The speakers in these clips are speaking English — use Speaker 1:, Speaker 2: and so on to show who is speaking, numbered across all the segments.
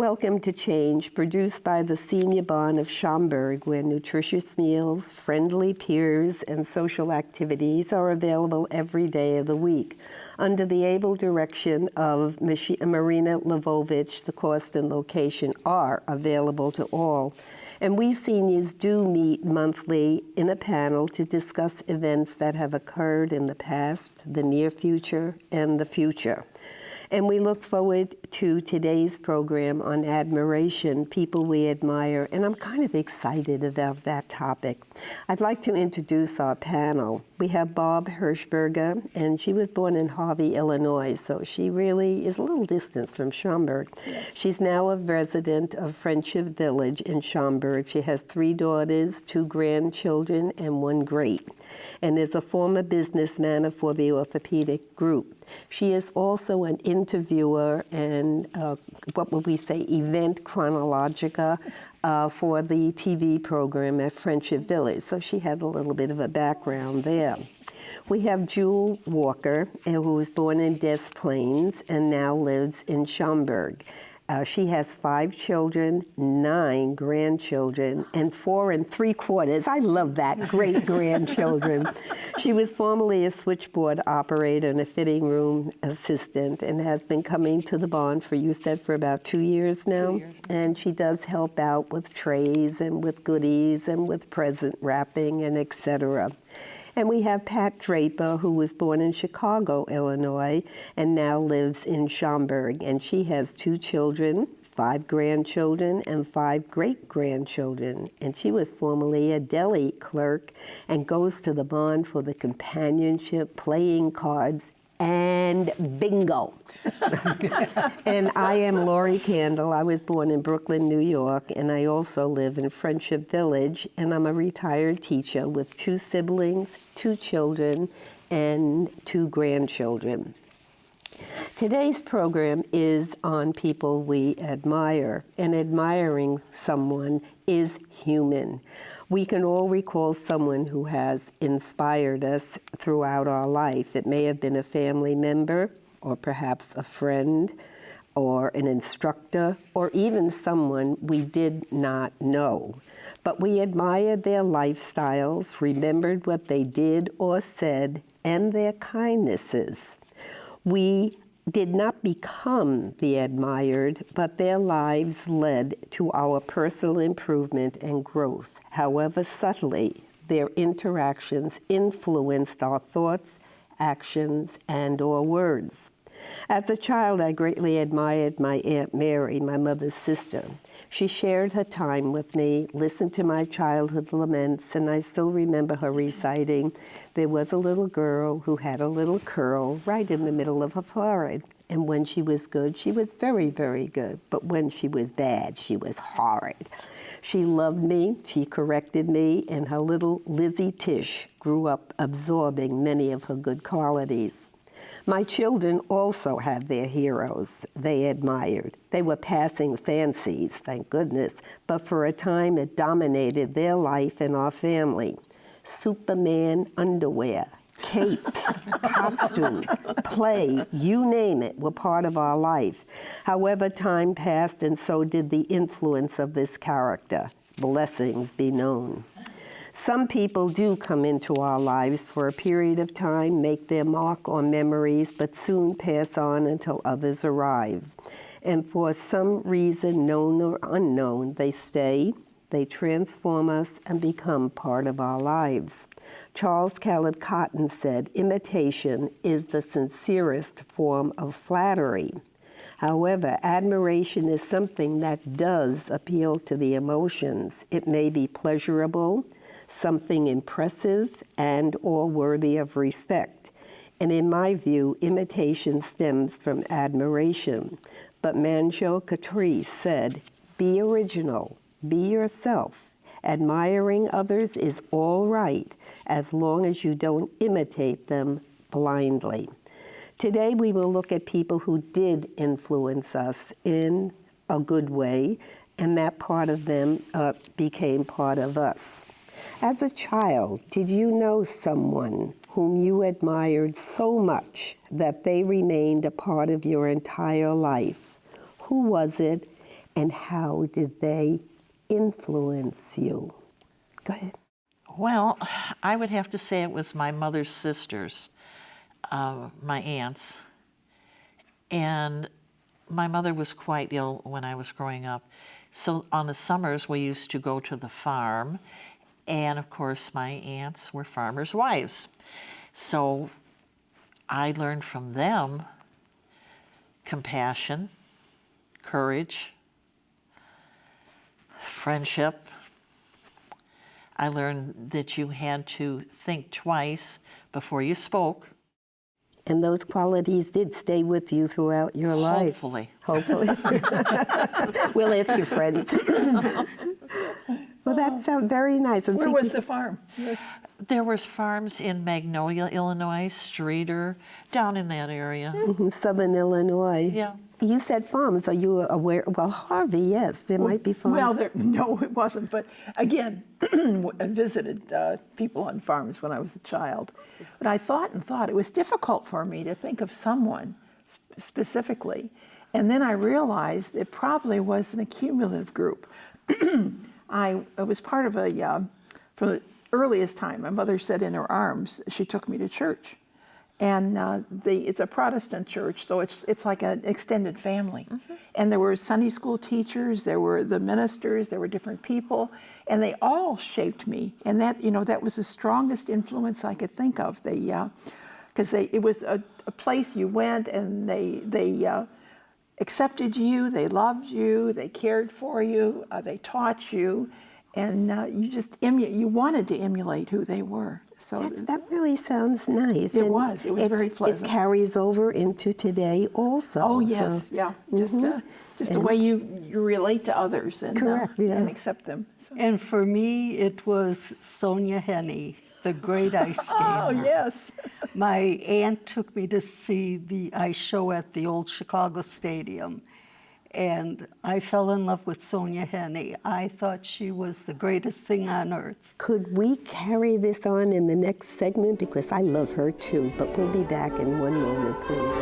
Speaker 1: Welcome to Change, produced by the Senior Bond of Schaumburg, where nutritious meals, friendly peers, and social activities are available every day of the week. Under the able direction of Marina Lvovich, the cost and location are available to all. And we seniors do meet monthly in a panel to discuss events that have occurred in the past, the near future, and the future. And we look forward to today's program on admiration, people we admire, and I'm kind of excited about that topic. I'd like to introduce our panel. We have Barb Herschberger, and she was born in Harvey, Illinois, so she really is a little distance from Schaumburg. Yes. She's now a resident of Friendship Village in Schaumburg. She has 3 daughters, 2 grandchildren, and 1 great, and is a former businessman for the orthopedic group. She is also an interviewer and what would we say, event chronologica for the TV program at Friendship Village. So she had a little bit of a background there. We have Jewel Walker, who was born in Des Plaines and now lives in Schaumburg. She has 5 children, 9 grandchildren, and 4 3/4. I love that, great-grandchildren. She was formerly a switchboard operator and a fitting room assistant and has been coming to the Bond for about 2 years now. 2 years. And she does help out with trays and with goodies and with present wrapping and etc. And we have Pat Draper, who was born in Chicago, Illinois, and now lives in Schaumburg. And she has 2 children, 5 grandchildren, and 5 great-grandchildren. And she was formerly a deli clerk and goes to the Bond for the companionship, playing cards, and bingo. And I am Lori Candle. I was born in Brooklyn, New York, and I also live in Friendship Village, and I'm a retired teacher with 2 siblings, 2 children, and 2 grandchildren. Today's program is on people we admire, and admiring someone is human. We can all recall someone who has inspired us throughout our life. It may have been a family member, or perhaps a friend, or an instructor, or even someone we did not know. But we admired their lifestyles, remembered what they did or said, and their kindnesses. We did not become the admired, but their lives led to our personal improvement and growth. However subtly, their interactions influenced our thoughts, actions, and/or words. As a child, I greatly admired my Aunt Mary, my mother's sister. She shared her time with me, listened to my childhood laments, and I still remember her reciting, "There was a little girl who had a little curl right in the middle of her forehead. And when she was good, she was very, very good. But when she was bad, she was horrid. She loved me, she corrected me, and her little Lizzie Tish grew up absorbing many of her good qualities." My children also had their heroes they admired. They were passing fancies, thank goodness, but for a time it dominated their life and our family. Superman underwear, capes, costumes, play, you name it, were part of our life. However, time passed and so did the influence of this character. Blessings be known. Some people do come into our lives for a period of time, make their mark on memories, but soon pass on until others arrive. And for some reason, known or unknown, they stay, they transform us, and become part of our lives. Charles Caleb Cotton said, "Imitation is the sincerest form of flattery." However, admiration is something that does appeal to the emotions. It may be pleasurable, something impressive, and/or worthy of respect. And in my view, imitation stems from admiration. But Manjo Catrice said, "Be original, be yourself. Admiring others is all right, as long as you don't imitate them blindly." Today we will look at people who did influence us in a good way, and that part of them became part of us. As a child, did you know someone whom you admired so much that they remained a part of your entire life? Who was it, and how did they influence you? Go ahead.
Speaker 2: Well, I would have to say it was my mother's sisters, my aunts. And my mother was quite ill when I was growing up. So on the summers, we used to go to the farm. And of course, my aunts were farmers' wives. So I learned from them compassion, courage, friendship. I learned that you had to think twice before you spoke.
Speaker 1: And those qualities did stay with you throughout your life.
Speaker 2: Hopefully.
Speaker 1: Hopefully. We'll ask your friends. Well, that sounds very nice. And
Speaker 3: Where was the farm?
Speaker 2: There was farms in Magnolia, Illinois, Streeter, down in that area.
Speaker 1: Southern Illinois.
Speaker 2: Yeah.
Speaker 1: You said farms. Are you aware? Well, Harvey, yes, there might be farms.
Speaker 3: Well, no, it wasn't. But again, I visited people on farms when I was a child. But I thought and thought it was difficult for me to think of someone specifically. And then I realized it probably was an accumulative group. I was part of from the earliest time, my mother said in her arms, she took me to church. And it's a Protestant church, so it's like an extended family. And there were Sunday school teachers, there were the ministers, there were different people, and they all shaped me. And that was the strongest influence I could think of. Because it was a place you went, and they accepted you, they loved you, they cared for you, they taught you, and you wanted to emulate who they were. So
Speaker 1: that really sounds nice.
Speaker 3: It was very pleasant.
Speaker 1: It carries over into today also.
Speaker 3: Oh, yes,
Speaker 1: so.
Speaker 3: yeah. Just the way you relate to others and,
Speaker 1: Correct, yeah.
Speaker 3: and accept them. So.
Speaker 4: And for me, it was Sonia Henney, the great ice skater.
Speaker 3: Oh, yes.
Speaker 4: My aunt took me to see the ice show at the old Chicago Stadium, and I fell in love with Sonia Henney. I thought she was the greatest thing on earth.
Speaker 1: Could we carry this on in the next segment? Because I love her too, but we'll be back in one moment, please.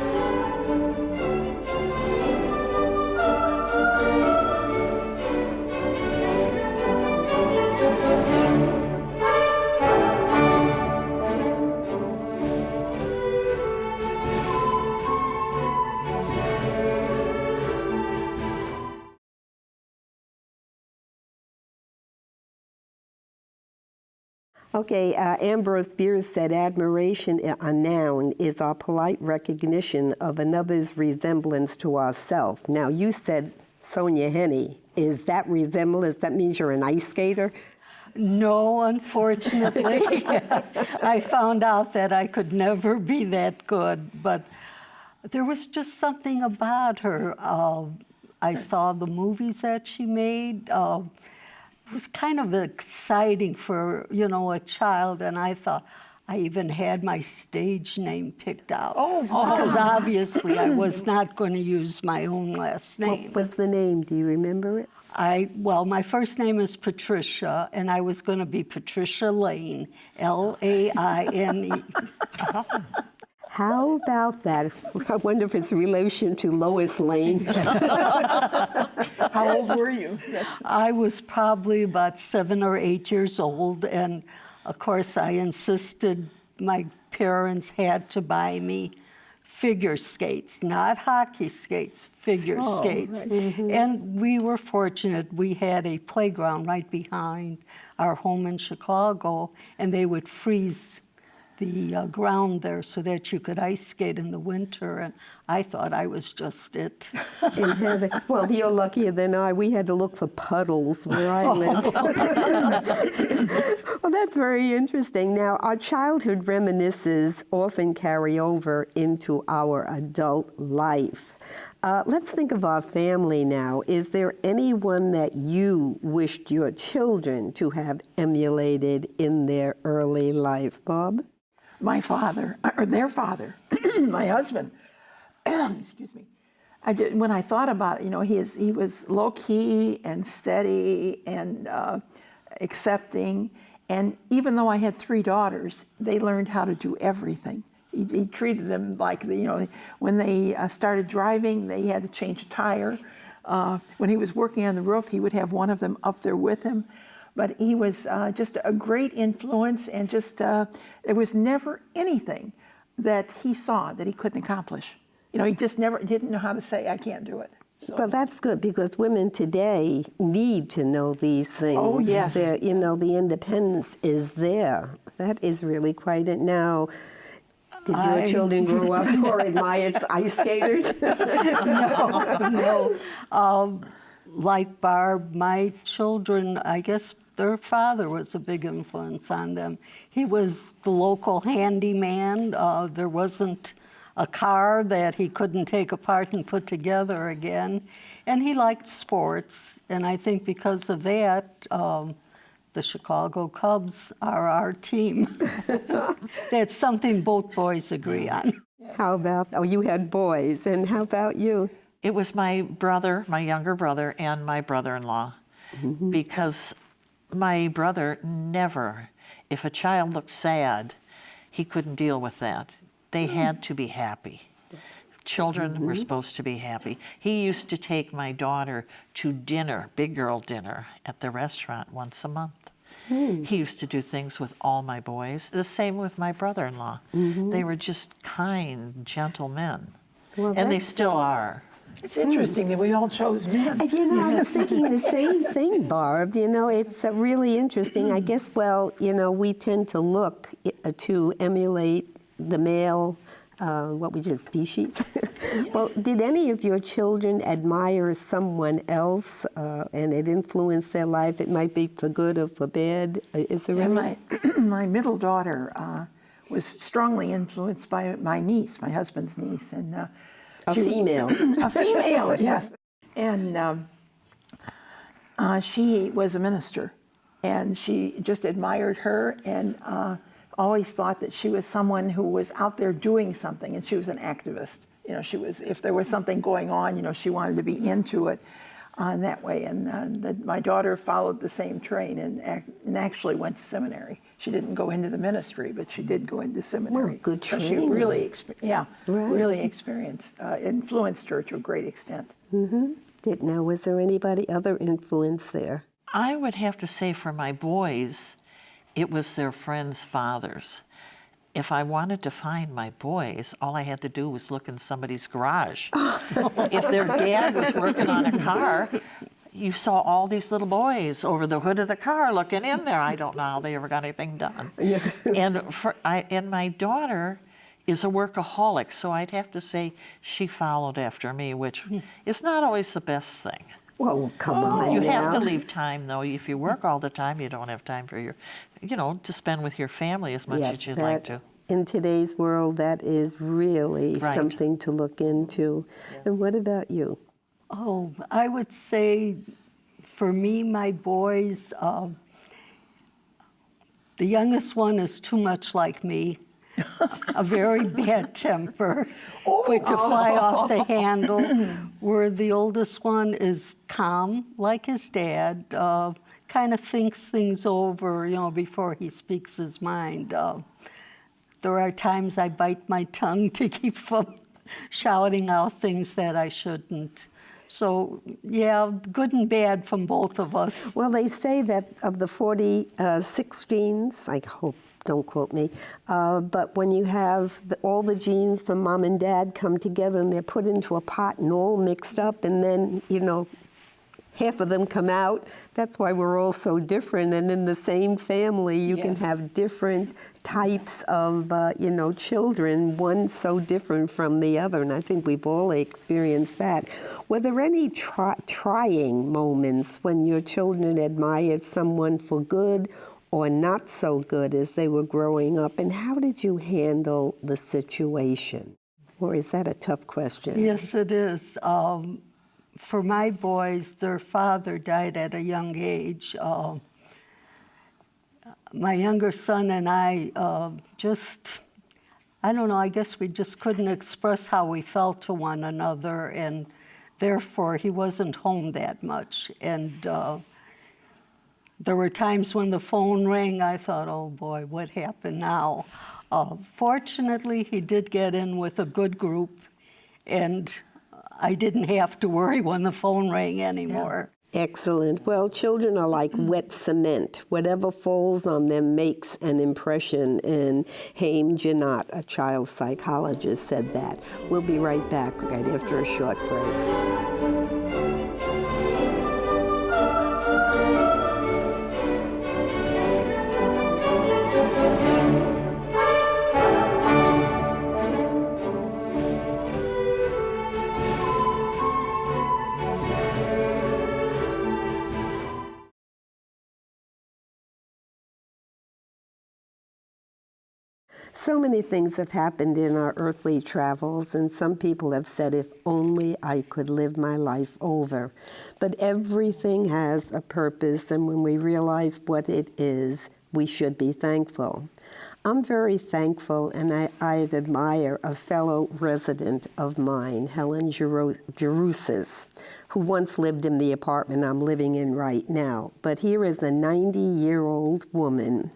Speaker 1: Okay, Ambrose Bierce said, admiration, a noun, is our polite recognition of another's resemblance to ourself. Now, you said Sonia Henney. Is that resemblance, that means you're an ice skater?
Speaker 4: No, unfortunately. I found out that I could never be that good, but there was just something about her. I saw the movies that she made. It was kind of exciting for, a child, and I thought, I even had my stage name picked out. Because obviously I was not going to use my own last name.
Speaker 1: What was the name? Do you remember it?
Speaker 4: Well, my first name is Patricia, and I was going to be Patricia Lane, L-A-I-N-E.
Speaker 1: How about that? I wonder if it's a relation to Lois Lane.
Speaker 3: How old were you?
Speaker 4: I was probably about 7 or 8 years old, and of course I insisted my parents had to buy me figure skates, not hockey skates, figure skates.
Speaker 3: Right.
Speaker 4: Mm-hmm. And we were fortunate. We had a playground right behind our home in Chicago, and they would freeze the ground there so that you could ice skate in the winter, and I thought I was just it.
Speaker 1: In heaven. Well, you're luckier than I. We had to look for puddles where I lived. Well, that's very interesting. Now, our childhood reminiscences often carry over into our adult life. Let's think of our family now. Is there anyone that you wished your children to have emulated in their early life, Bob?
Speaker 3: My father, or their father, my husband. Excuse me. When I thought about it, he was low key and steady and accepting. And even though I had 3 daughters, they learned how to do everything. He treated them like, when they started driving, they had to change a tire. When he was working on the roof, he would have one of them up there with him. But he was just a great influence, and just there was never anything that he saw that he couldn't accomplish. You know, he just never didn't know how to say, I can't do it. So.
Speaker 1: Well, that's good, because women today need to know these things.
Speaker 3: Oh, yes.
Speaker 1: You know, the independence is there. That is really quite it. Now, did your children grow up or admire ice skaters?
Speaker 4: No. Like Barb, my children, I guess their father was a big influence on them. He was the local handyman. There wasn't a car that he couldn't take apart and put together again. And he liked sports, and I think because of that, the Chicago Cubs are our team. That's something both boys agree on.
Speaker 1: How about, oh, you had boys, and how about you?
Speaker 2: It was my brother, my younger brother, and my brother-in-law, because my brother never, if a child looked sad, he couldn't deal with that. They had to be happy. Children were supposed to be happy. He used to take my daughter to dinner, big girl dinner, at the restaurant once a month. He used to do things with all my boys. The same with my brother-in-law. They were just kind, gentle men.
Speaker 1: Well,
Speaker 2: and they still are.
Speaker 3: It's interesting that we all chose men.
Speaker 1: And, you know, I was thinking the same thing, Barb. You know, it's really interesting. I guess, well, you know, we tend to look to emulate the male, species. Well, did any of your children admire someone else and it influenced their life? It might be for good or for bad. Is there any?
Speaker 3: My middle daughter was strongly influenced by my niece, my husband's niece, and
Speaker 1: A female.
Speaker 3: A female, yes. And she was a minister, and she just admired her, and always thought that she was someone who was out there doing something, and she was an activist. You know, she was, if there was something going on, you know, she wanted to be into it in that way. And my daughter followed the same train and actually went to seminary. She didn't go into the ministry, but she did go into seminary.
Speaker 1: Well, good
Speaker 3: so she
Speaker 1: training.
Speaker 3: really, really
Speaker 1: Right.
Speaker 3: influenced her to a great extent.
Speaker 1: Now, was there anybody other influence there?
Speaker 2: I would have to say for my boys, it was their friends' fathers. If I wanted to find my boys, all I had to do was look in somebody's garage. If their dad was working on a car, you saw all these little boys over the hood of the car looking in there. I don't know how they ever got anything done. And my daughter is a workaholic, so I'd have to say she followed after me, which is not always the best thing.
Speaker 1: Well, come on
Speaker 2: You
Speaker 1: now.
Speaker 2: have to leave time, though. If you work all the time, you don't have time for your, to spend with your family as much as you'd like to.
Speaker 1: In today's world, that is really
Speaker 2: Right.
Speaker 1: something to look into. And what about you?
Speaker 4: Oh, I would say for me, my boys, the youngest one is too much like me. A very bad temper, quick to fly off the handle, where the oldest one is calm, like his dad, kind of thinks things over, before he speaks his mind. There are times I bite my tongue to keep from shouting out things that I shouldn't. So, yeah, good and bad from both of us.
Speaker 1: Well, they say that of the 46 genes, I hope, don't quote me, but when you have all the genes from mom and dad come together and they're put into a pot and all mixed up, and then, half of them come out, that's why we're all so different. And in the same family, you can have different types of, children, one so different from the other. And I think we've all experienced that. Were there any trying moments when your children admired someone for good or not so good as they were growing up? And how did you handle the situation? Or is that a tough question?
Speaker 4: Yes, it is. For my boys, their father died at a young age. My younger son and I I don't know, I guess we just couldn't express how we felt to one another, and therefore he wasn't home that much. And there were times when the phone rang, I thought, oh boy, what happened now? Fortunately, he did get in with a good group, and I didn't have to worry when the phone rang anymore.
Speaker 1: Excellent. Well, children are like wet cement. Whatever falls on them makes an impression. And Haim Janot, a child psychologist, said that. We'll be right back right after a short break. So many things have happened in our earthly travels, and some people have said, if only I could live my life over. But everything has a purpose, and when we realize what it is, we should be thankful. I'm very thankful, and I admire a fellow resident of mine, Helen Jerusis, who once lived in the apartment I'm living in right now. But here is a 90-year-old woman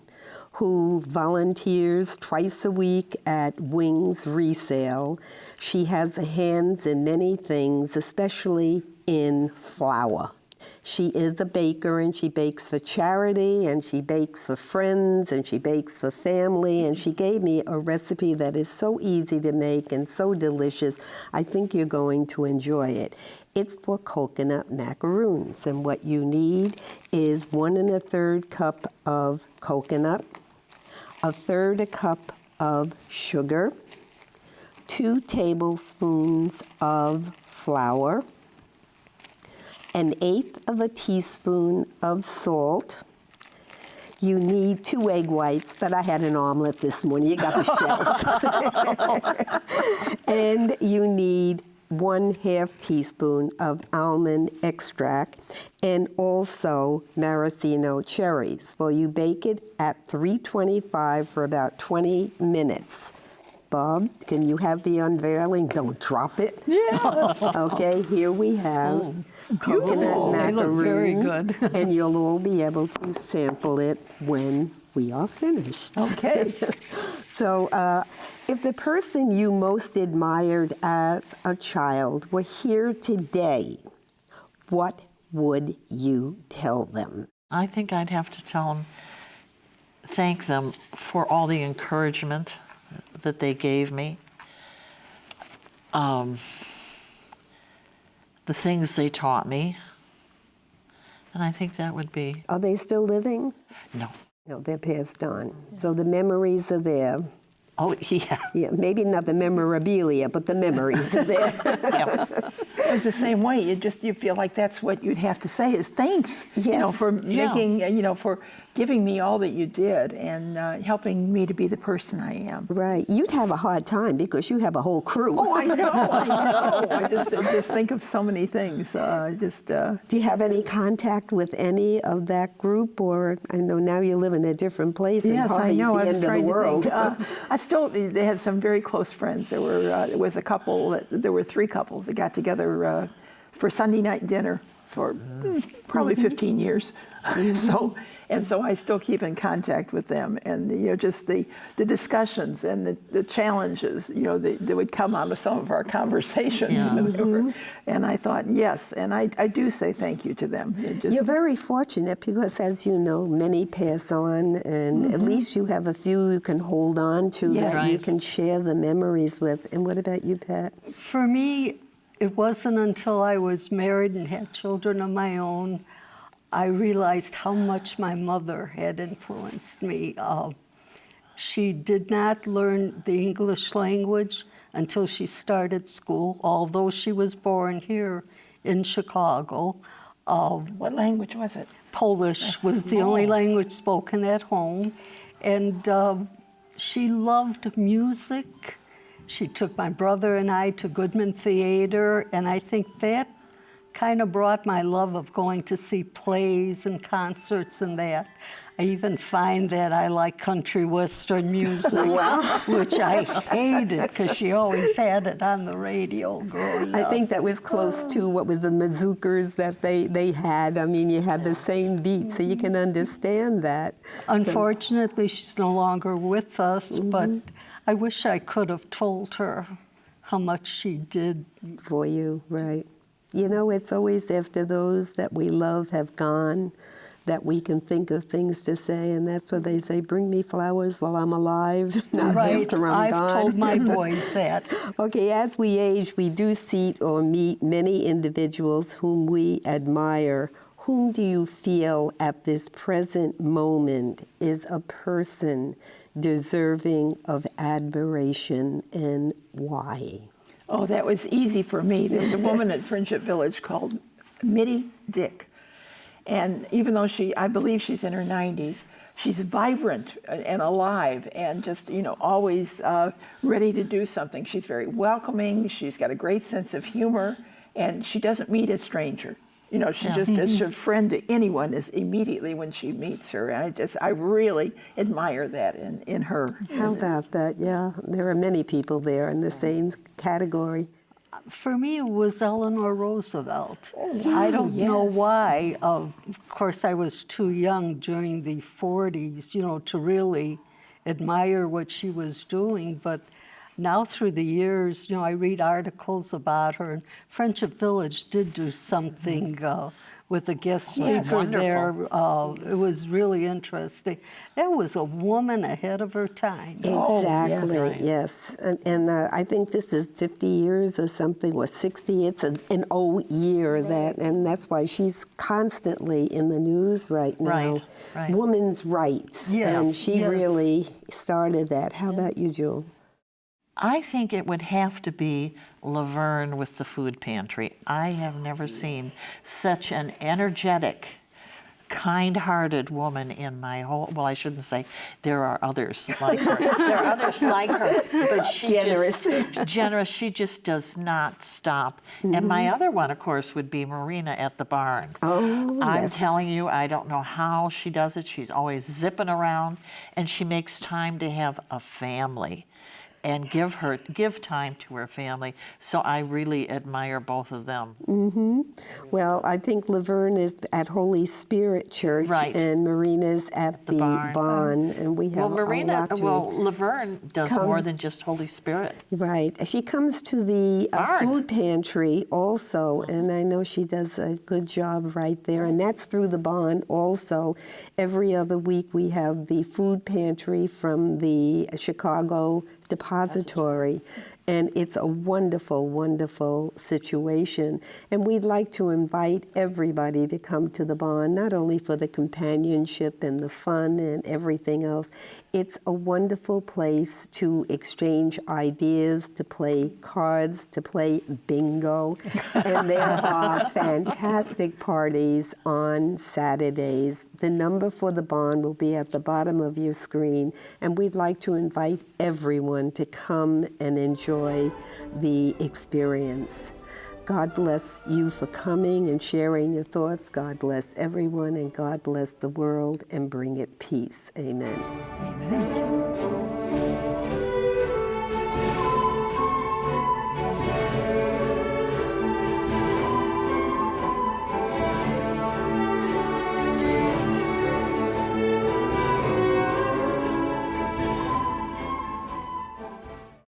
Speaker 1: who volunteers twice a week at Wings Resale. She has hands in many things, especially in flour. She is a baker, and she bakes for charity, and she bakes for friends, and she bakes for family, and she gave me a recipe that is so easy to make and so delicious. I think you're going to enjoy it. It's for coconut macaroons, and what you need is 1 1/3 cup of coconut, 1/3 cup of sugar, 2 tablespoons of flour, 1/8 teaspoon of salt. You need 2 egg whites, but I had an omelet this morning. You got the shells. And you need 1/2 teaspoon of almond extract, and also maraschino cherries. Well, you bake it at 325 for about 20 minutes. Bob, can you have the unveiling? Don't drop it.
Speaker 3: Yes.
Speaker 1: Okay, here we have coconut
Speaker 4: They look
Speaker 1: macaroons.
Speaker 4: very good.
Speaker 1: And you'll all be able to sample it when we are finished.
Speaker 3: Okay.
Speaker 1: So if the person you most admired as a child were here today, what would you tell them?
Speaker 2: I think I'd have to thank them for all the encouragement that they gave me, the things they taught me, and I think that would be...
Speaker 1: Are they still living?
Speaker 2: No.
Speaker 1: No, they're passed on. So the memories are there.
Speaker 2: Oh, yeah.
Speaker 1: Yeah, maybe not the memorabilia, but the memories are there.
Speaker 2: Yep.
Speaker 3: It's the same way. You feel like that's what you'd have to say is thanks,
Speaker 1: Yes.
Speaker 3: for
Speaker 2: Yeah.
Speaker 3: making, for giving me all that you did and helping me to be the person I am.
Speaker 1: Right. You'd have a hard time because you have a whole crew.
Speaker 3: Oh, I know. I just think of so many things.
Speaker 1: Do you have any contact with any of that group? Or I know now you live in a different place and
Speaker 3: Yes, I
Speaker 1: Harvey's
Speaker 3: know.
Speaker 1: the
Speaker 3: I was
Speaker 1: end of the
Speaker 3: trying to
Speaker 1: world.
Speaker 3: think. They had some very close friends. There was a couple. There were 3 couples that got together for Sunday night dinner for probably 15 years. So I still keep in contact with them, and just the discussions and the challenges that would come out of some of our conversations.
Speaker 2: Yeah.
Speaker 3: And I thought, yes, and I do say thank you to them.
Speaker 1: You're very fortunate because, as you know, many pass on, and at least you have a few you can hold on to
Speaker 3: Yes.
Speaker 1: that you
Speaker 2: Right.
Speaker 1: can share the memories with. And what about you, Pat?
Speaker 4: For me, it wasn't until I was married and had children of my own, I realized how much my mother had influenced me. She did not learn the English language until she started school, although she was born here in Chicago.
Speaker 3: What language was it?
Speaker 4: Polish was the only language spoken at home, and she loved music. She took my brother and I to Goodman Theater, and I think that kind of brought my love of going to see plays and concerts and that. I even find that I like country western music, which I hated because she always had it on the radio growing
Speaker 1: I
Speaker 4: up.
Speaker 1: think that was close to what was the mazurkas that they had. I mean, you had the same beat, so you can understand that.
Speaker 4: Unfortunately, she's no longer with us, but I wish I could have told her how much she did.
Speaker 1: For you, right. You know, it's always after those that we love have gone that we can think of things to say, and that's what they say, bring me flowers while I'm alive, not
Speaker 4: Right,
Speaker 1: after I'm
Speaker 4: I've
Speaker 1: gone.
Speaker 4: told my boys that.
Speaker 1: Okay, as we age, we do see or meet many individuals whom we admire. Whom do you feel at this present moment is a person deserving of admiration, and why?
Speaker 3: Oh, that was easy for me. There's a woman at Friendship Village called Mitty Dick. And even though I believe she's in her 90s, she's vibrant and alive and just, always ready to do something. She's very welcoming. She's got a great sense of humor, and she doesn't meet a stranger. She just is a friend to anyone immediately when she meets her. And I really admire that in her.
Speaker 1: How about that? Yeah, there are many people there in the same category.
Speaker 4: For me, it was Eleanor Roosevelt.
Speaker 3: Oh, wow,
Speaker 4: I don't know
Speaker 3: yes.
Speaker 4: why. Of course, I was too young during the 40s, to really admire what she was doing. But now through the years, I read articles about her. And Friendship Village did do something with a guest speaker there. It was really interesting. It was a woman ahead of her time.
Speaker 1: Exactly,
Speaker 3: yes.
Speaker 1: yes. And I think this is 50 years or something, or 60. It's an O year, and that's why she's constantly in the news right now.
Speaker 2: Right.
Speaker 1: Women's rights.
Speaker 4: Yes,
Speaker 1: And she
Speaker 4: yes.
Speaker 1: really started that. How about you, Jewel?
Speaker 2: I think it would have to be Laverne with the food pantry. I have never seen such an energetic, kind-hearted woman in my whole, well, I shouldn't say there are others like her. There are others like her, but she generous. She just does not stop. And my other one, of course, would be Marina at the barn.
Speaker 1: Oh,
Speaker 2: I'm
Speaker 1: yes.
Speaker 2: telling you, I don't know how she does it. She's always zipping around, and she makes time to have a family and give time to her family. So I really admire both of them.
Speaker 1: Well, I think Laverne is at Holy Spirit Church,
Speaker 2: Right.
Speaker 1: and Marina's at the barn, and we have a lot to...
Speaker 2: Laverne does more than just Holy Spirit.
Speaker 1: Right. She comes to the
Speaker 2: Barn.
Speaker 1: food pantry also, and I know she does a good job right there, and that's through the barn also. Every other week we have the food pantry from the Chicago Depository, and it's a wonderful, wonderful situation. And we'd like to invite everybody to come to the barn, not only for the companionship and the fun and everything else. It's a wonderful place to exchange ideas, to play cards, to play bingo. And there are fantastic parties on Saturdays. The number for the barn will be at the bottom of your screen, and we'd like to invite everyone to come and enjoy the experience. God bless you for coming and sharing your thoughts. God bless everyone, and God bless the world and bring it peace. Amen.
Speaker 3: Amen.